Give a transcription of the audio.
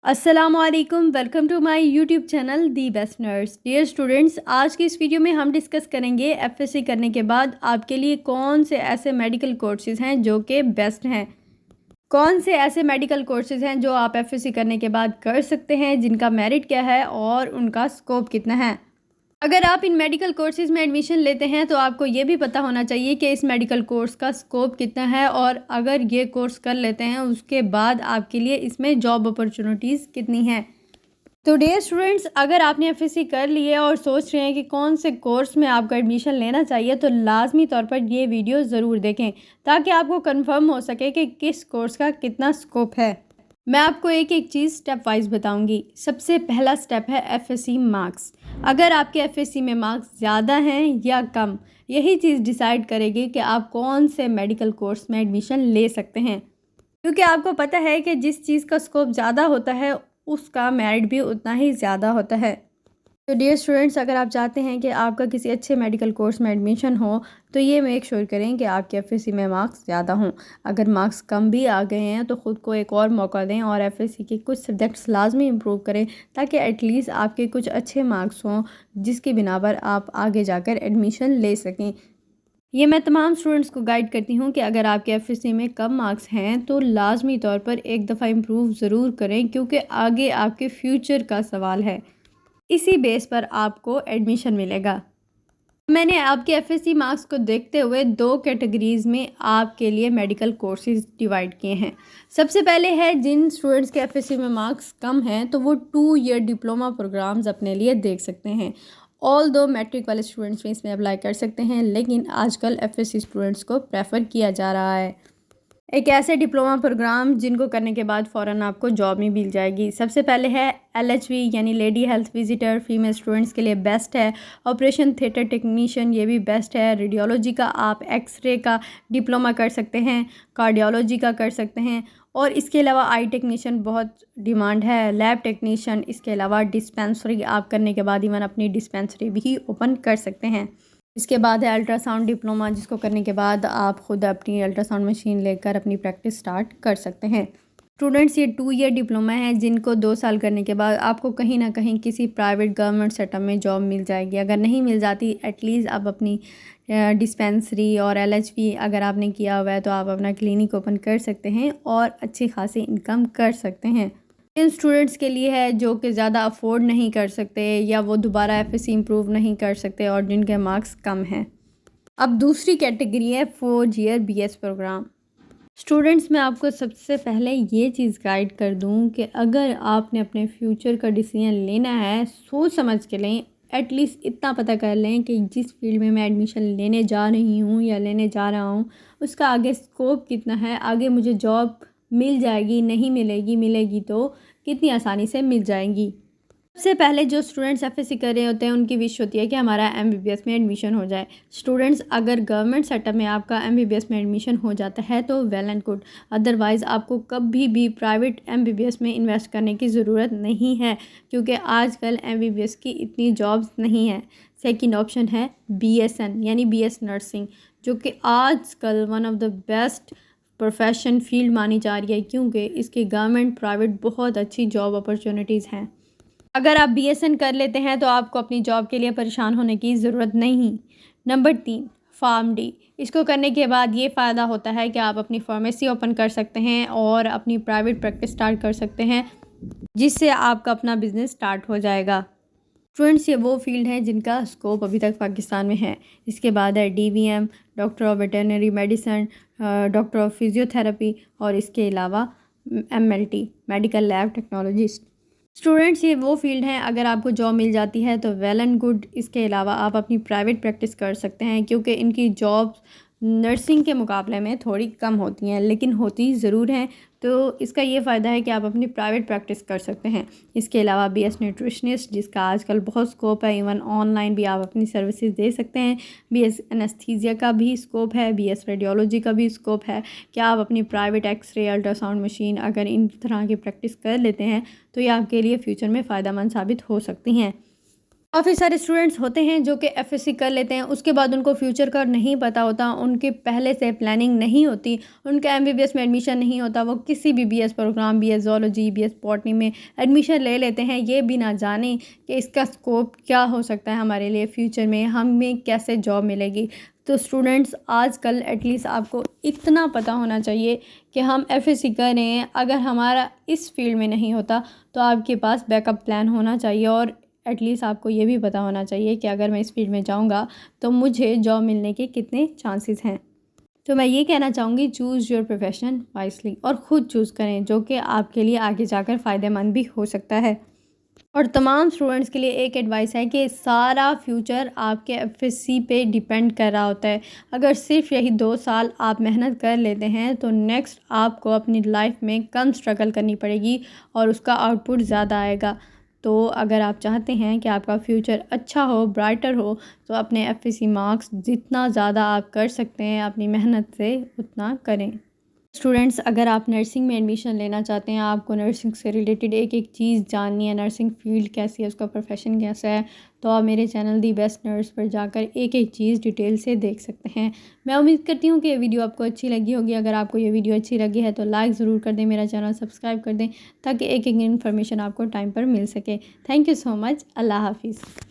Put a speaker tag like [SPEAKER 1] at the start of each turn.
[SPEAKER 1] अस्सलामुअलैकुम, welcome to my YouTube channel the best nurse. Dear students, आज की इस वीडियो में हम डिस्कस करेंगे एफएससी करने के बाद आपके लिए कौन से ऐसे मेडिकल कोर्सेज़ हैं जो कि बेस्ट हैं। कौन से ऐसे मेडिकल कोर्सेज़ हैं जो आप एफएससी करने के बाद कर सकते हैं, जिनका मेरिट क्या है और उनका स्कोप कितना है। अगर आप इन मेडिकल कोर्सेज़ में एडमिशन लेते हैं तो आपको ये भी पता होना चाहिए कि इस मेडिकल कोर्स का स्कोप कितना है, और अगर ये कोर्स कर लेते हैं उसके बाद आपके लिए इसमें जॉब अपॉर्चुनिटीज़ कितनी हैं। तो डियर स्टूडेंट्स, अगर आपने एफएससी कर ली है और सोच रहे हैं कि कौन से कोर्स में आपको एडमिशन लेना चाहिए, तो लाजमी तौर पर ये वीडियो ज़रूर देखें ताकि आपको कंफर्म हो सके कि किस कोर्स का कितना स्कोप है। मैं आपको एक एक चीज़ स्टेप वाइज बताऊंगी। सबसे पहला स्टेप है एफएससी मार्क्स। अगर आपके एफएससी में मार्क्स ज़्यादा हैं या कम, यही चीज़ डिसाइड करेगी कि आप कौन से मेडिकल कोर्स में एडमिशन ले सकते हैं, क्योंकि आपको पता है कि जिस चीज़ का स्कोप ज़्यादा होता है उसका मेरिट भी उतना ही ज़्यादा होता है। तो डियर स्टूडेंट्स, अगर आप चाहते हैं कि आपका किसी अच्छे मेडिकल कोर्स में एडमिशन हो, तो ये मेक श्योर करें कि आपके एफएससी में मार्क्स ज़्यादा हों। अगर मार्क्स कम भी आ गए हैं तो ख़ुद को एक और मौका दें और एफएससी के कुछ सब्जेक्ट्स लाजमी इम्प्रूव करें, ताकि एटलीस्ट आपके कुछ अच्छे मार्क्स हों जिसकी बिना पर आप आगे जाकर एडमिशन ले सकें। ये मैं तमाम स्टूडेंट्स को गाइड करती हूँ कि अगर आपके एफएससी में कम मार्क्स हैं तो लाजमी तौर पर एक दफ़ा इम्प्रूव ज़रूर करें, क्योंकि आगे आपके फ्यूचर का सवाल है। इसी बेस पर आपको एडमिशन मिलेगा। मैंने आपके एफएससी मार्क्स को देखते हुए दो कैटेगरीज़ में आपके लिए मेडिकल कोर्सेज डिवाइड किए हैं। सबसे पहले है जिन स्टूडेंट्स के एफएससी में मार्क्स कम हैं तो वो 2 ईयर डिप्लोमा प्रोग्राम्स अपने लिए देख सकते हैं। ऑल दो मैट्रिक वाले स्टूडेंट्स भी इसमें अप्लाई कर सकते हैं, लेकिन आजकल एफएससी स्टूडेंट्स को प्रेफर किया जा रहा है। एक ऐसे डिप्लोमा प्रोग्राम जिनको करने के बाद फ़ौरन आपको जॉब में मिल जाएगी। सबसे पहले है एलएचवी यानी lady health visitor, female students के लिए बेस्ट है। ऑपरेशन थिएटर टेक्नीशियन, ये भी बेस्ट है। रेडियोलॉजी का आप एक्सरे का डिप्लोमा कर सकते हैं, कार्डियोलॉजी का कर सकते हैं, और इसके अलावा आई टेक्नीशियन बहुत डिमांड है। लैब टेक्नीशियन, इसके अलावा डिस्पेंसरी आप करने के बाद इवन अपनी डिस्पेंसरी भी ओपन कर सकते हैं। इसके बाद है अल्ट्रासाउंड डिप्लोमा, जिसको करने के बाद आप ख़ुद अपनी अल्ट्रासाउंड मशीन लेकर अपनी प्रैक्टिस स्टार्ट कर सकते हैं। स्टूडेंट्स, ये 2 ईयर डिप्लोमा है जिनको 2 साल करने के बाद आपको कहीं ना कहीं किसी प्राइवेट गवर्नमेंट सेटअप में जॉब मिल जाएगी। अगर नहीं मिल जाती, एटलीस्ट आप अपनी डिस्पेंसरी और एलएचवी अगर आपने किया हुआ है तो आप अपना क्लिनिक ओपन कर सकते हैं और अच्छी खासी इनकम कर सकते हैं। इन स्टूडेंट्स के लिए है जो कि ज़्यादा अफोर्ड नहीं कर सकते या वो दोबारा एफएससी इम्प्रूव नहीं कर सकते और जिनके मार्क्स कम हैं। अब दूसरी कैटेगरी है 4 ईयर बीएस प्रोग्राम। स्टूडेंट्स, मैं आपको सबसे पहले ये चीज़ गाइड कर दूं कि अगर आपने अपने फ्यूचर का डिसीजन लेना है, सोच समझ के लें। एटलीस्ट इतना पता कर लें कि जिस फील्ड में मैं एडमिशन लेने जा रही हूँ या लेने जा रहा हूँ उसका आगे स्कोप कितना है, आगे मुझे जॉब मिल जाएगी, नहीं मिलेगी, मिलेगी तो कितनी आसानी से मिल जाएगी। सबसे पहले जो स्टूडेंट्स एफएससी कर रहे होते हैं उनकी विश होती है कि हमारा एमबीबीएस में एडमिशन हो जाए। स्टूडेंट्स, अगर गवर्नमेंट सेटअप में आपका एमबीबीएस में एडमिशन हो जाता है तो वेल एंड गुड, अदरवाइज़ आपको कभी भी प्राइवेट एमबीबीएस में इन्वेस्ट करने की ज़रूरत नहीं है, क्योंकि आजकल एमबीबीएस की इतनी जॉब्स नहीं है। सेकंड ऑप्शन है बीएसएन यानी बीएस नर्सिंग, जो कि आजकल one of the best profession field मानी जा रही है, क्योंकि इसकी गवर्नमेंट प्राइवेट बहुत अच्छी जॉब अपॉर्चुनिटीज़ हैं। अगर आप बीएसएन कर लेते हैं तो आपको अपनी जॉब के लिए परेशान होने की ज़रूरत नहीं। Number 3, PharmD. इसको करने के बाद ये फ़ायदा होता है कि आप अपनी फार्मेसी ओपन कर सकते हैं और अपनी प्राइवेट प्रैक्टिस स्टार्ट कर सकते हैं, जिससे आपका अपना बिज़नेस स्टार्ट हो जाएगा। स्टूडेंट्स, ये वो फील्ड है जिनका स्कोप अभी तक पाकिस्तान में है। इसके बाद है DVM, doctor of veterinary medicine, doctor of physiotherapy, और इसके अलावा MLT medical lab technologist. Students, ये वो फील्ड हैं अगर आपको जॉब मिल जाती है तो वेल एंड गुड। इसके अलावा आप अपनी प्राइवेट प्रैक्टिस कर सकते हैं, क्योंकि इनकी जॉब्स नर्सिंग के मुकाबले में थोड़ी कम होती हैं, लेकिन होती ज़रूर हैं। तो इसका ये फ़ायदा है कि आप अपनी प्राइवेट प्रैक्टिस कर सकते हैं। इसके अलावा बीएस न्यूट्रिशनिस्ट, जिसका आजकल बहुत स्कोप है, इवन ऑनलाइन भी आप अपनी सर्विसेज दे सकते हैं। बीएस एनेस्थीसिया का भी स्कोप है, बीएस रेडियोलॉजी का भी स्कोप है कि आप अपनी प्राइवेट एक्सरे, अल्ट्रासाउंड मशीन अगर इन तरह की प्रैक्टिस कर लेते हैं तो ये आपके लिए फ़्यूचर में फ़ायदेमंद साबित हो सकती हैं। काफ़ी सारे स्टूडेंट्स होते हैं जो कि एफएससी कर लेते हैं, उसके बाद उनको फ्यूचर का नहीं पता होता, उनके पहले से प्लानिंग नहीं होती, उनका एमबीबीएस में एडमिशन नहीं होता, वो किसी भी BS program, BS zoology, BS botany में एडमिशन ले लेते हैं, ये भी ना जाने कि इसका स्कोप क्या हो सकता है हमारे लिए फ्यूचर में, हमें कैसे जॉब मिलेगी। तो स्टूडेंट्स आजकल एटलीस्ट आपको इतना पता होना चाहिए कि हम एफएससी करें, अगर हमारा इस फील्ड में नहीं होता तो आपके पास बैकअप प्लान होना चाहिए, और एटलीस्ट आपको ये भी पता होना चाहिए कि अगर मैं इस फील्ड में जाऊंगा तो मुझे जॉब मिलने के कितने चांसेस हैं। तो मैं ये कहना चाहूँगी, चूज़ योर प्रोफेशन वाइसली, और ख़ुद चूज़ करें जो कि आपके लिए आगे जाकर फ़ायदेमंद भी हो सकता है। और तमाम स्टूडेंट्स के लिए एक एडवाइस है कि सारा फ्यूचर आपके एफएससी पे डिपेंड कर रहा होता है। अगर सिर्फ यही 2 साल आप मेहनत कर लेते हैं तो नेक्स्ट आपको अपनी लाइफ में कम स्ट्रगल करनी पड़ेगी और उसका आउटपुट ज़्यादा आएगा। तो अगर आप चाहते हैं कि आपका फ्यूचर अच्छा हो, ब्राइटर हो, तो अपने एफएससी मार्क्स जितना ज़्यादा आप कर सकते हैं अपनी मेहनत से उतना करें। स्टूडेंट्स, अगर आप नर्सिंग में एडमिशन लेना चाहते हैं, आपको नर्सिंग से रिलेटेड एक एक चीज़ जाननी है, नर्सिंग फील्ड कैसी है, उसका प्रोफेशन कैसा है, तो आप मेरे चैनल दी बेस्ट नर्स पर जाकर एक एक चीज़ डिटेल से देख सकते हैं। मैं उम्मीद करती हूँ कि ये वीडियो आपको अच्छी लगी होगी। अगर आपको ये वीडियो अच्छी लगी है तो लाइक ज़रूर कर दें, मेरा चैनल सब्सक्राइब कर दें ताकि एक एक इन्फॉर्मेशन आपको टाइम पर मिल सके। Thank you so much. अल्लाह हाफिज़।